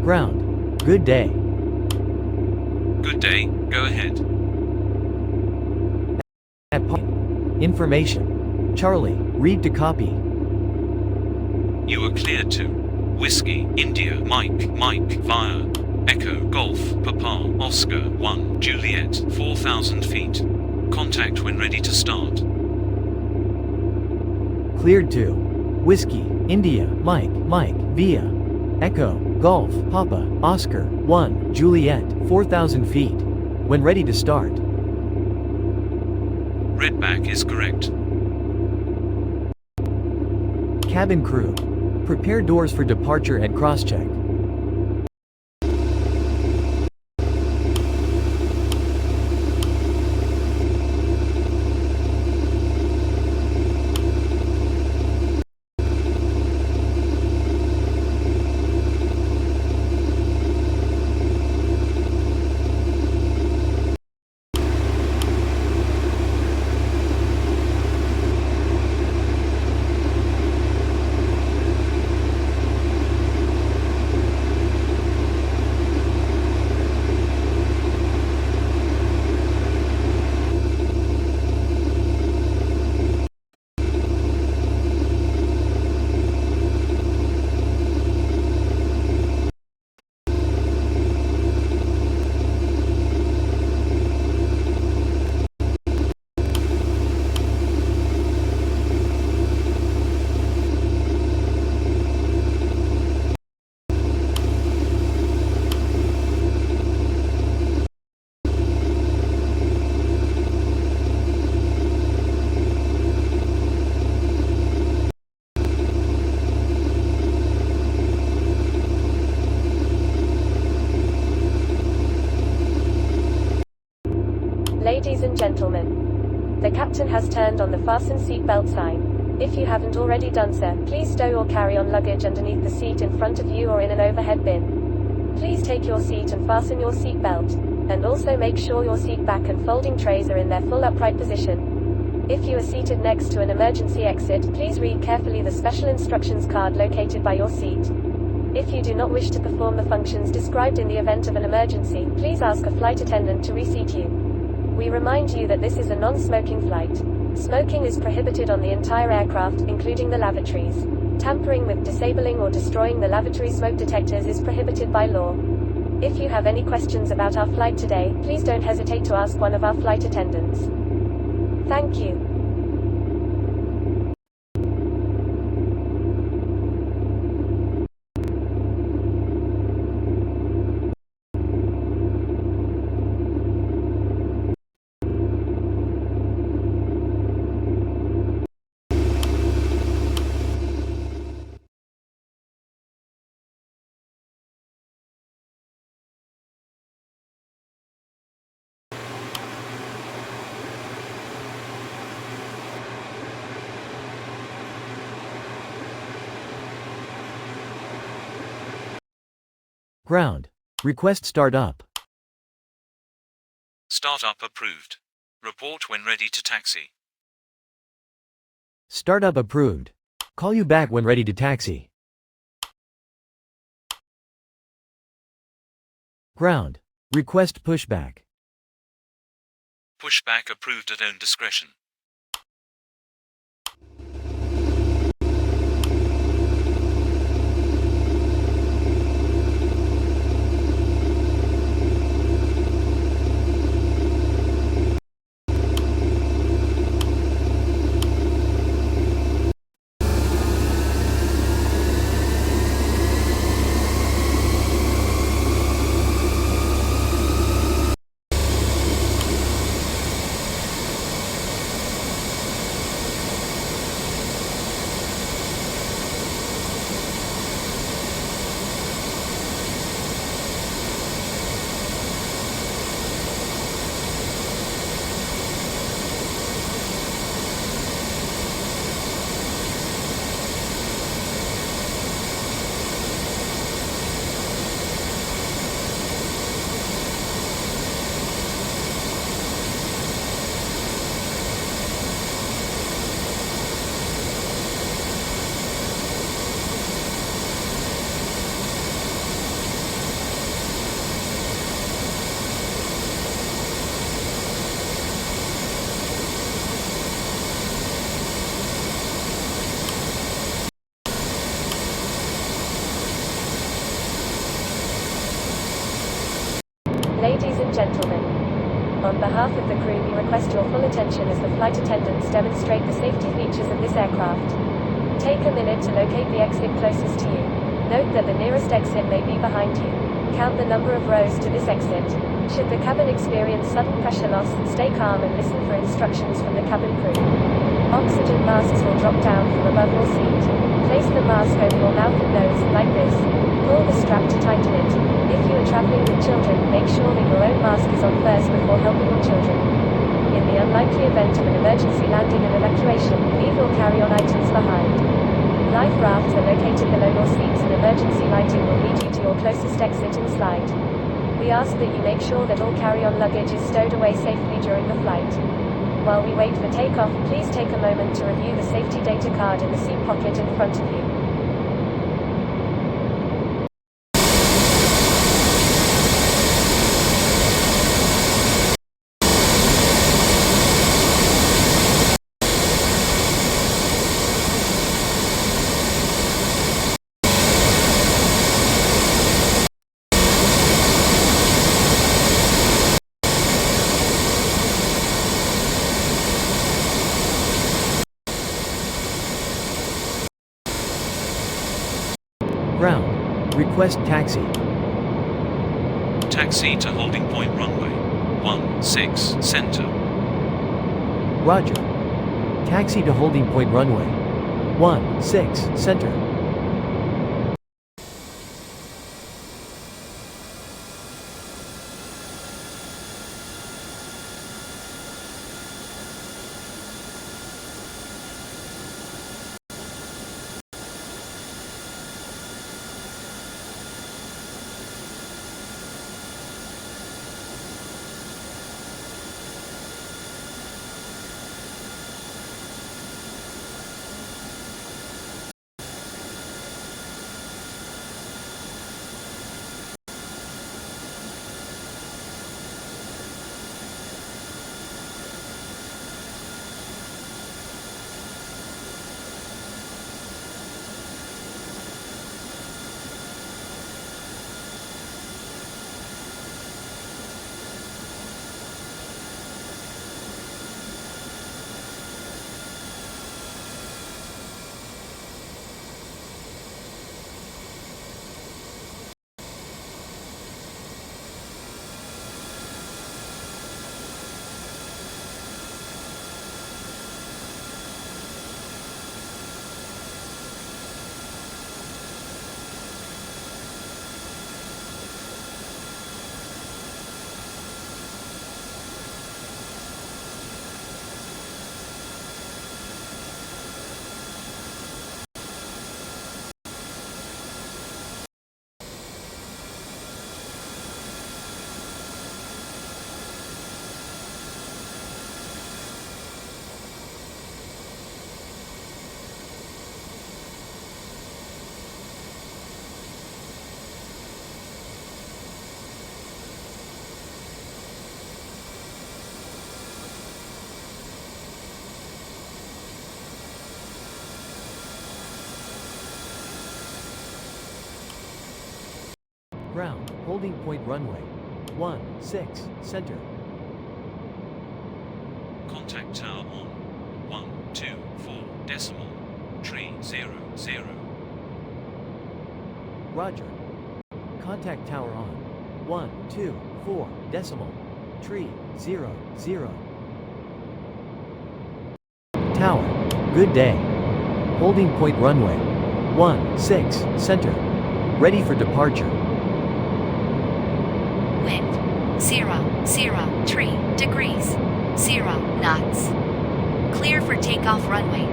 Ground. Good day. Good day, go ahead. At Information. Charlie, read to copy. You are cleared to Whiskey, India, Mike, via Echo, Golf, Papa, Oscar, 1, Juliet, 4,000 feet. Contact when ready to start. Cleared to Whiskey, India, Mike, via Echo, Golf, Papa, Oscar, 1, Juliet, 4,000 feet. When ready to start. Redback is correct. Cabin crew. Prepare doors for departure and cross-check. Ladies and gentlemen, the captain has turned on the fasten seatbelt sign. If you haven't already done so, please stow or carry on luggage underneath the seat in front of you or in an overhead bin. Please take your seat and fasten your seatbelt, and also make sure your seat back and folding trays are in their full upright position. If you are seated next to an emergency exit, please read carefully the special instructions card located by your seat. If you do not wish to perform the functions described in the event of an emergency, please ask a flight attendant to reseat you. We remind you that this is a non-smoking flight. Smoking is prohibited on the entire aircraft, including the lavatories. Tampering with, disabling or destroying the lavatory smoke detectors is prohibited by law. If you have any questions about our flight today, please don't hesitate to ask one of our flight attendants. Thank you. Ground. Request start up. Startup approved. Report when ready to taxi. Startup approved. Call you back when ready to taxi. Ground. Request pushback. Pushback approved at own discretion. Ladies and gentlemen, on behalf of the crew we request your full attention as the flight attendants demonstrate the safety features of this aircraft. Take a minute to locate the exit closest to you. Note that the nearest exit may be behind you. Count the number of rows to this exit. Should the cabin experience sudden pressure loss, stay calm and listen for instructions from the cabin crew. Oxygen masks will drop down from above your seat. Place the mask over your mouth and nose, like this. Pull the strap to tighten it. If you are traveling with children, make sure that your own mask is on first before helping your children. In the unlikely event of an emergency landing and evacuation, leave your carry-on items behind. Life rafts are located below your seats and emergency lighting will lead you to your closest exit and slide. We ask that you make sure that all carry-on luggage is stowed away safely during the flight. While we wait for takeoff, please take a moment to review the safety data card in the seat pocket in front of you. Ground. Request taxi. Taxi to holding point runway 16 center. Roger. Taxi to holding point runway 16 center. Ground. Holding point runway 16 center. Contact tower on 124.300. Roger. Contact tower on 124.300. Tower. Good day. Holding point runway 16 center. Ready for departure. Wind 003 degrees 0 knots. Clear for takeoff runway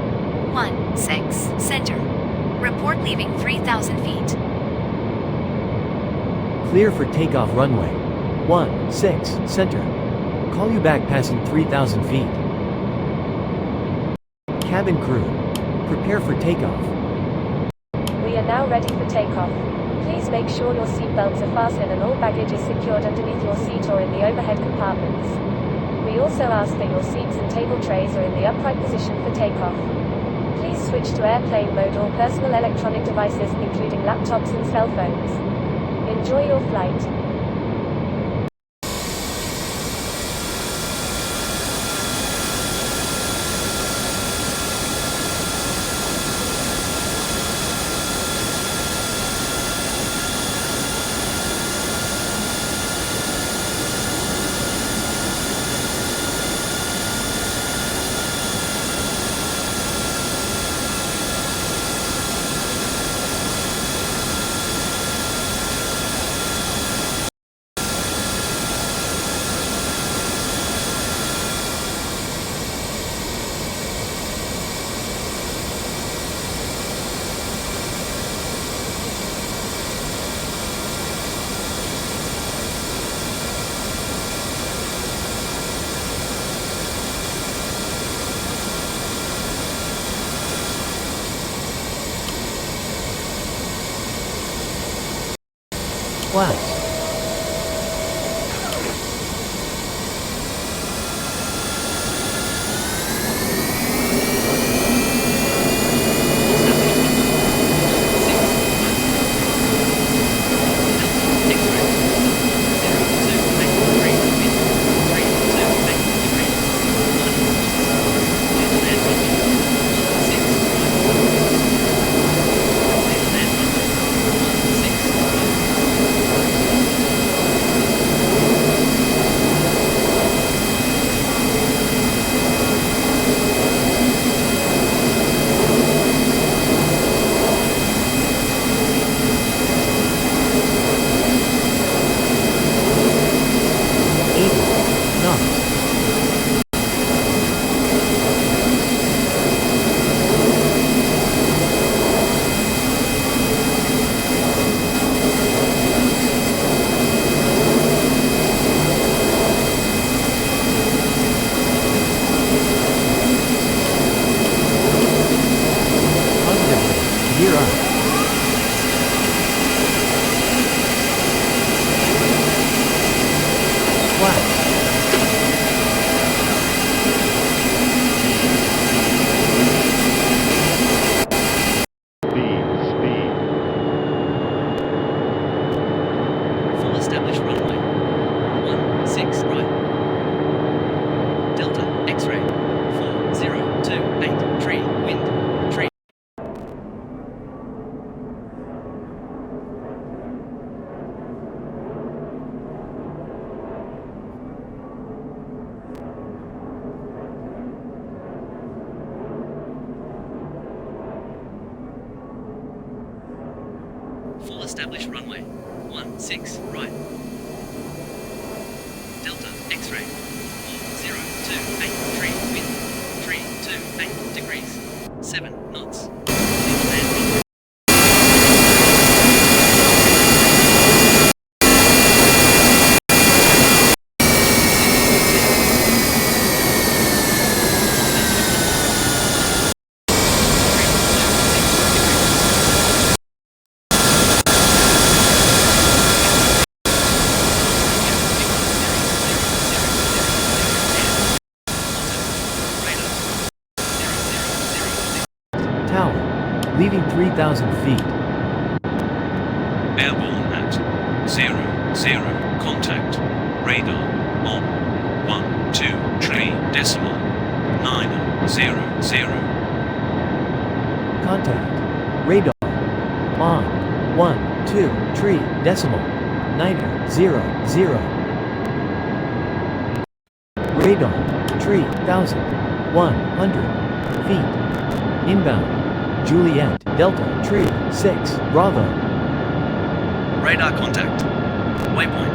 16 center. Report leaving 3,000 feet. Clear for takeoff runway 16 center. Call you back passing 3,000 feet. Cabin crew, prepare for takeoff. We are now ready for takeoff. Please make sure your seat belts are fastened and all baggage is secured underneath your seat or in the overhead compartments. We also ask that your seats and table trays are in the upright position for takeoff. Please switch to airplane mode or personal electronic devices, including laptops and cell phones. Enjoy your flight. Class. Gear up. Class. Full established runway. 16 right. Delta X-ray. 4028 tree wind. Tree. Full established runway. 16 right. Delta X-ray. 4028 tree wind. 328 degrees. 7 knots. Clear land runway. Tower. Leaving 3,000 feet. Airborne at 00, contact, radar, on, 123.900. Contact. Radar. On. 123.900. Radar. 3,100 feet. Inbound. Juliet. Delta. Tree. 6. Bravo. Radar contact. Waypoint.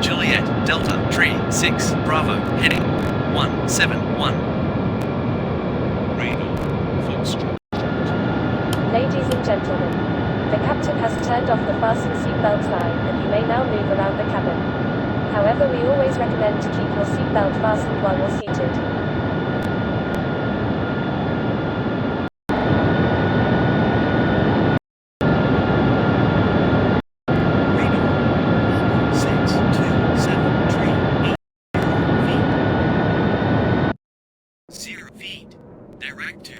Juliet Delta Tree 6 Bravo heading 171. Radar, Foxtrot. Ladies and gentlemen, the captain has turned off the fasten seatbelt sign and you may now move around the cabin. However, we always recommend to keep your seatbelt fastened while you're seated. Direct to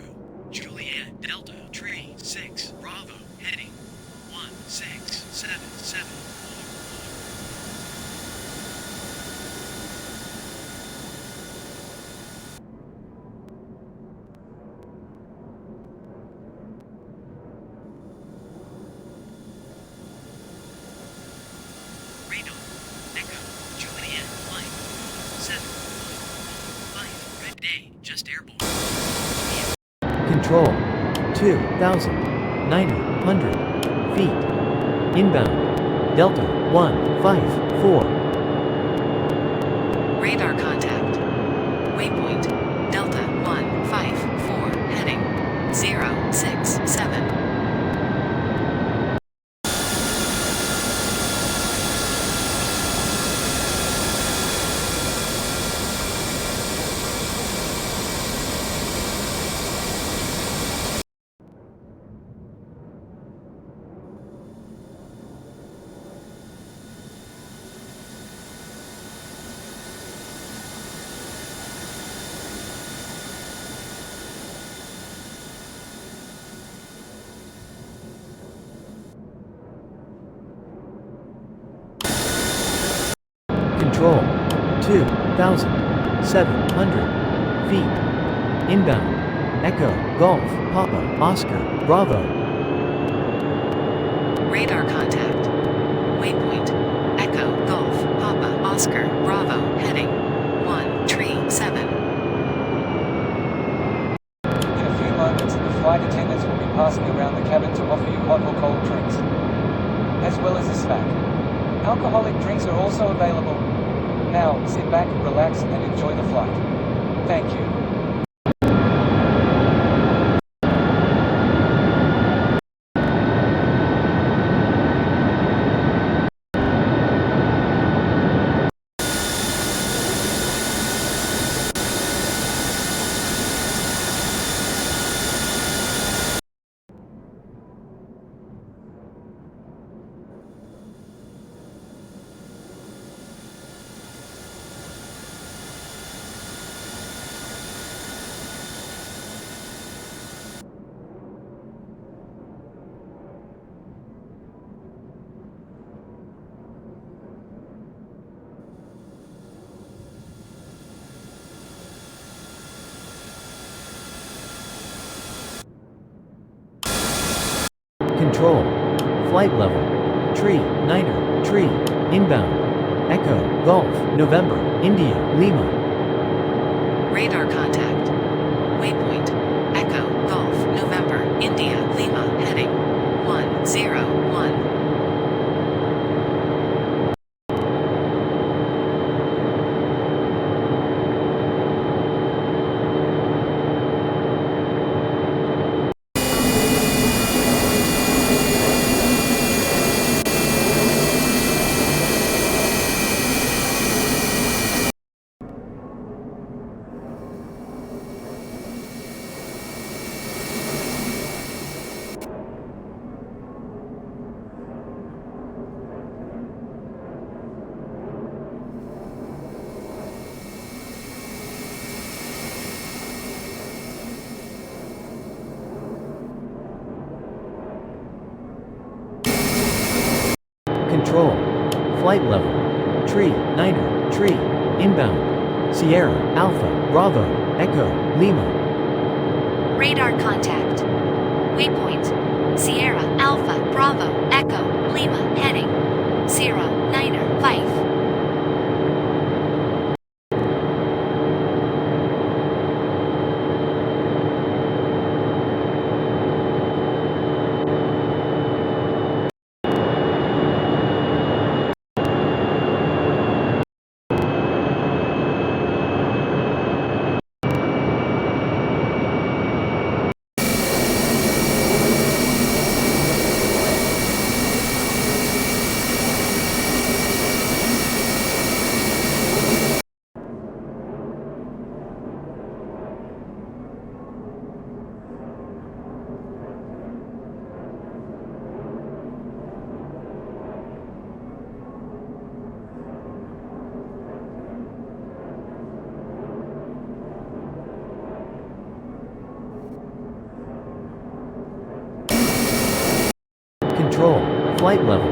Juliet Delta Tree 6 Bravo heading 1677. Radar Echo Juliet Mike 7 5 Red Day just airborne. Control. 2,900 feet. Inbound. Delta 154. Radar contact. Waypoint. Delta 154 heading 067. Control. 2,700 feet. Inbound. Echo, Golf, Papa, Oscar, Bravo. Radar contact. Waypoint. Echo, Golf, Papa, Oscar, Bravo, heading 137. In a few moments, the flight attendants will be passing around the cabin to offer you hot or cold drinks, as well as a snack. Alcoholic drinks are also available. Now, sit back, relax, and enjoy the flight. Thank you. Control. Flight level. Tree, Niner, Tree. Inbound. Echo, Golf, November, India, Lima. Radar contact. Waypoint. Echo, Golf, November, India, Lima, heading 101. Control. Flight level. Tree, Niner, Tree. Inbound. Sierra, Alpha, Bravo, Echo, Lima. Radar contact. Waypoint. Sierra, Alpha, Bravo, Echo, Lima, heading 095. Control. Flight level.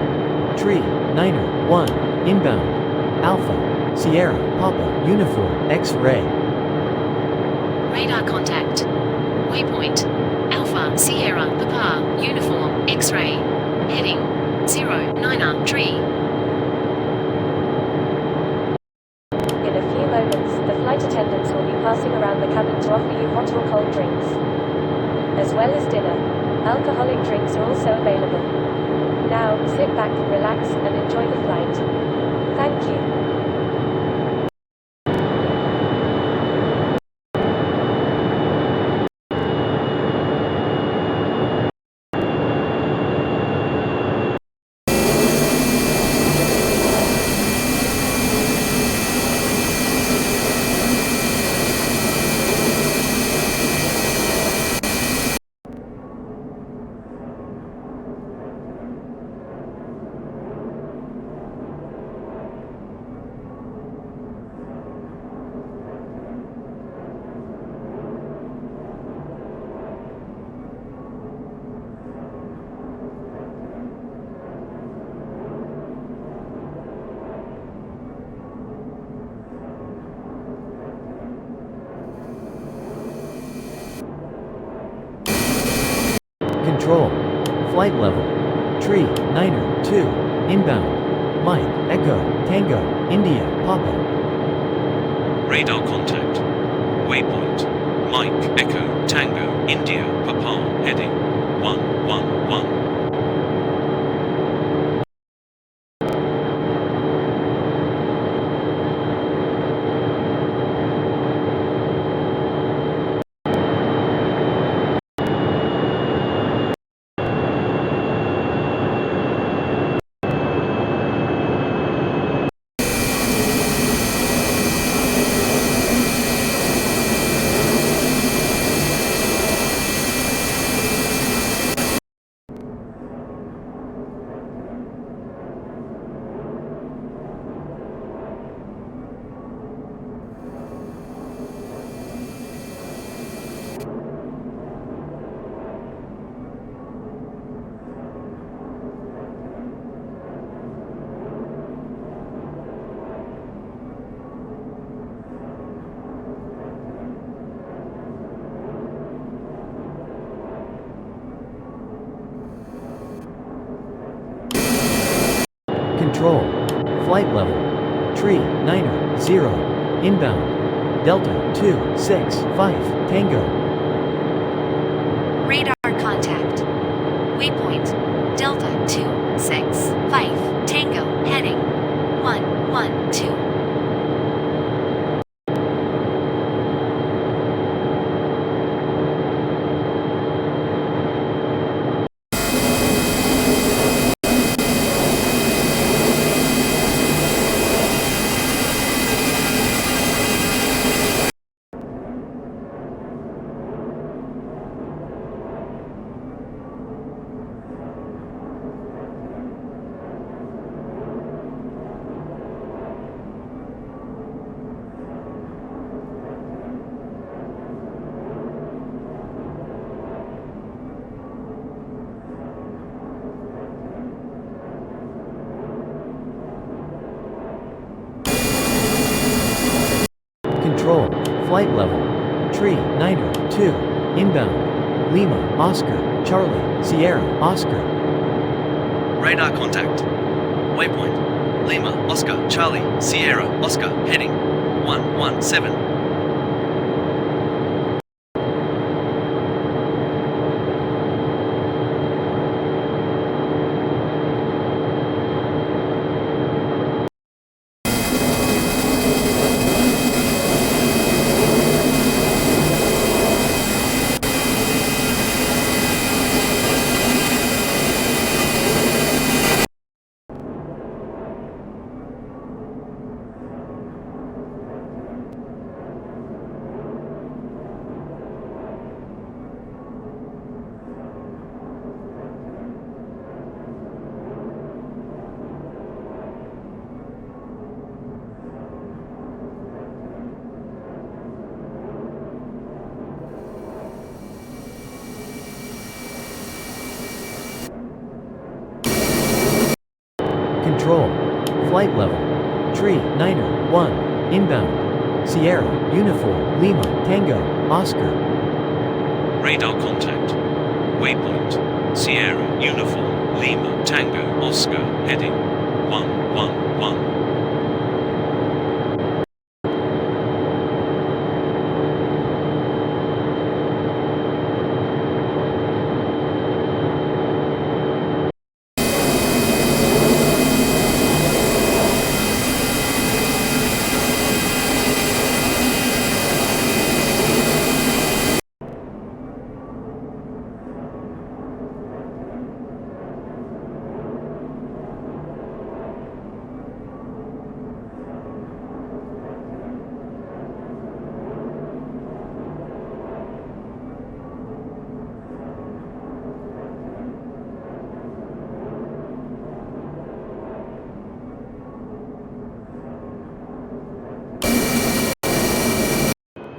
Tree, Niner, 1. Inbound. Alpha. Sierra, Papa, Uniform, X-Ray. Radar contact. Waypoint. Alpha, Sierra, Papa, Uniform, X-Ray. Heading 093. In a few moments, the flight attendants will be passing around the cabin to offer you hot or cold drinks, as well as dinner. Alcoholic drinks are also available. Now, sit back, relax, and enjoy the flight. Thank you. Control. Flight level. Tree, Niner, 2. Inbound. Mike, Echo, Tango, India, Papa. Radar contact. Waypoint. Mike, Echo, Tango, India, Papa, heading 111. Control. Flight level. Tree, Niner, 0. Inbound. Delta, 2, 6, 5, Tango. Radar contact. Waypoint. Delta 2, 6, 5, Tango, heading 112. Control. Flight level. Tree, Niner, 2. Inbound. Lima, Oscar, Charlie, Sierra, Oscar. Radar contact. Waypoint. Lima, Oscar, Charlie, Sierra, Oscar, heading 117. Control. Flight level. Tree, Niner, 1. Inbound. Sierra, Uniform, Lima, Tango, Oscar. Radar contact. Waypoint. Sierra, Uniform, Lima, Tango, Oscar, heading 111.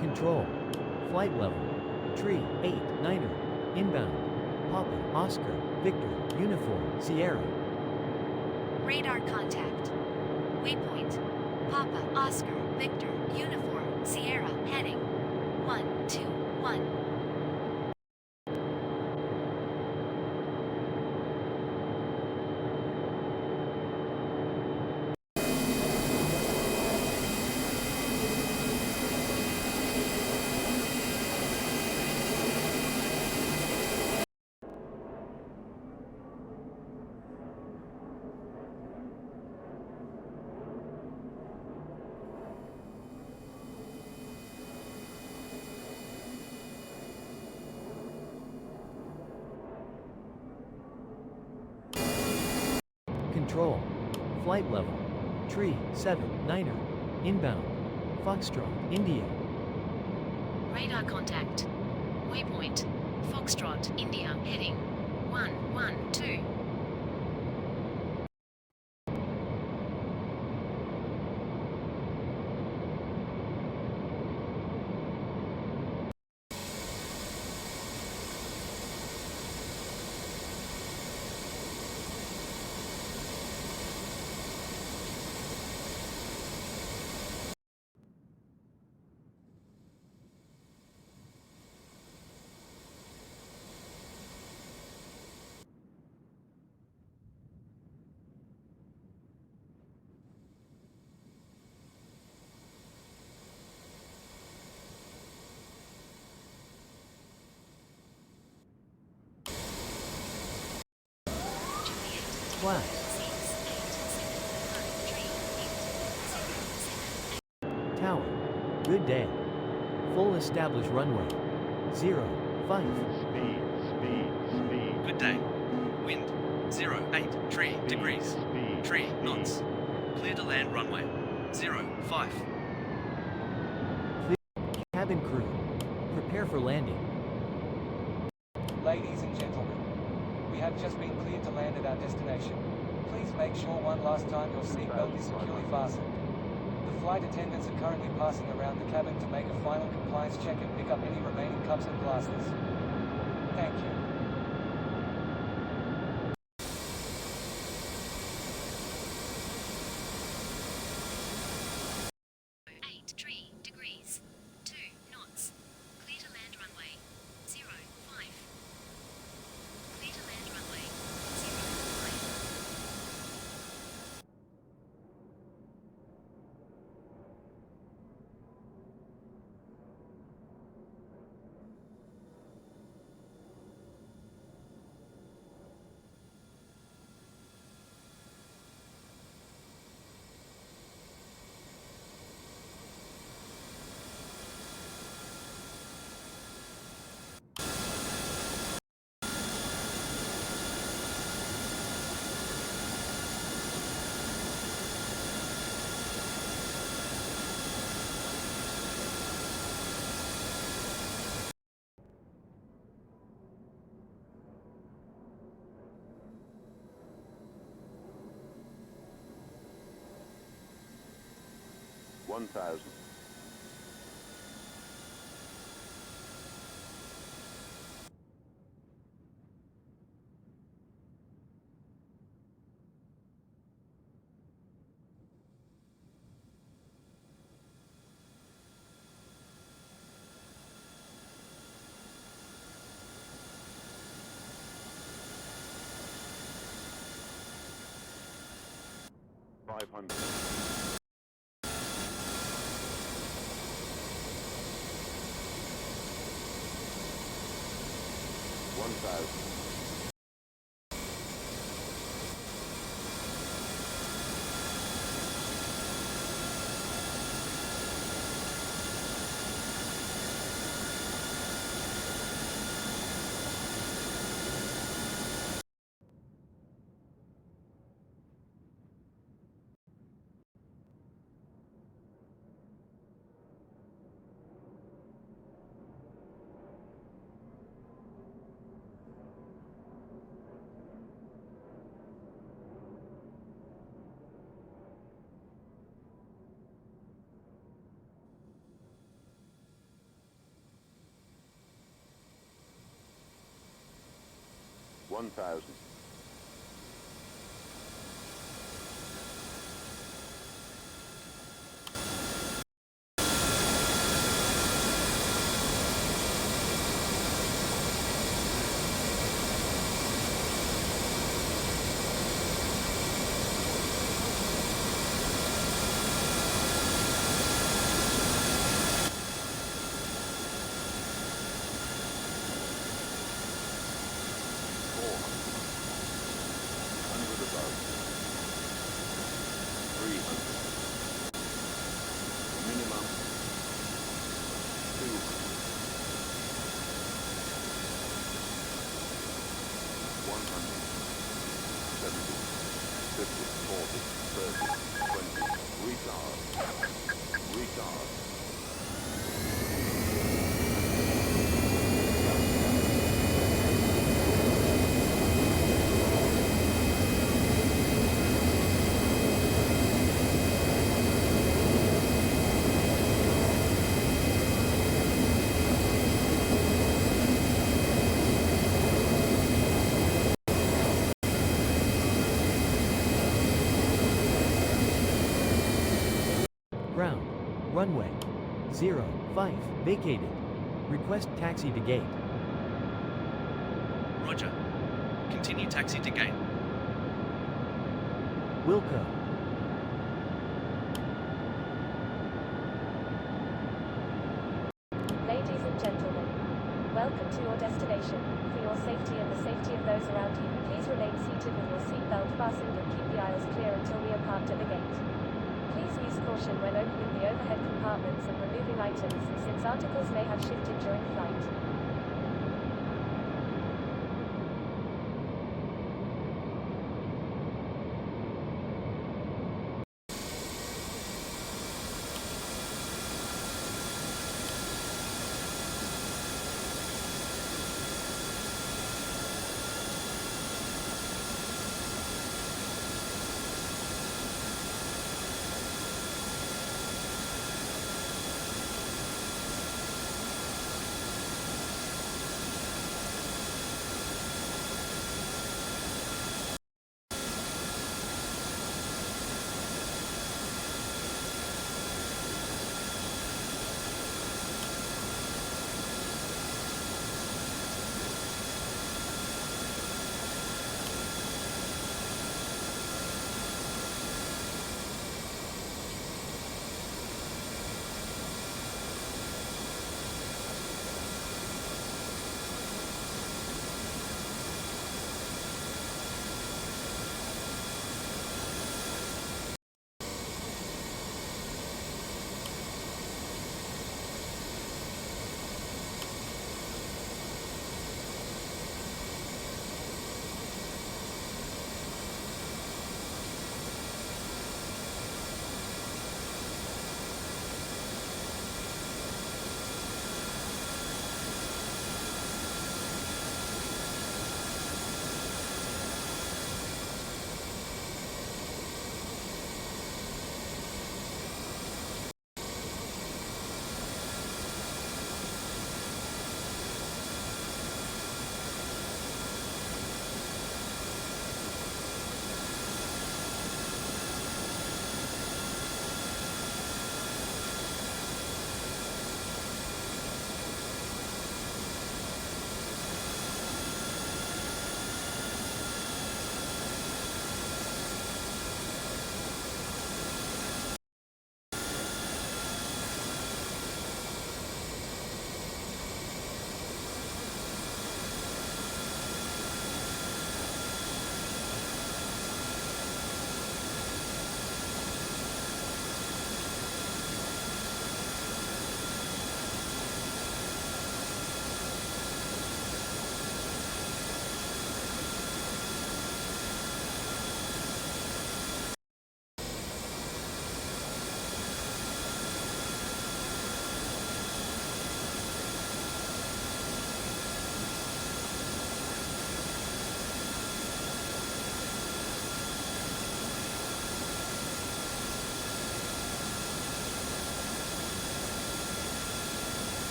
Control. Flight level. Tree, 8, Niner. Inbound. Papa, Oscar, Victor, Uniform, Sierra. Radar contact. Waypoint. Papa, Oscar, Victor, Uniform, Sierra, heading 121. Control. Flight level. Tree 79er. Inbound. Foxtrot, India. Radar contact. Waypoint. Foxtrot, India, heading 112. Class. Tower. Good day. Full established runway. 05. Good day. Wind 08 degrees. 3 knots. Clear to land runway 05. Cabin crew. Prepare for landing. Ladies and gentlemen, we have just been cleared to land at our destination. Please make sure one last time your seatbelt is securely fastened. The flight attendants are currently passing around the cabin to make a final compliance check and pick up any remaining cups and glasses. Thank you. Degrees. 2 knots. Clear to land runway 05. Clear to land runway 05. 1,000. 500. 1,000. 1,000. 400. Retard. Retard. Ground. Runway. 05. Vacated. Request taxi to gate. Roger. Continue taxi to gate. Wilco. Ladies and gentlemen, welcome to your destination. For your safety and the safety of those around you, please remain seated with your seatbelt fastened and keep the aisles clear until we are parked at the gate. Please use caution when opening the overhead compartments and removing items, since articles may have shifted during flight.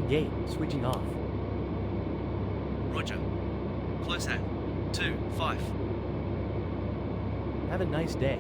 Gate, switching off. Roger. Close at 2-5. Have a nice day.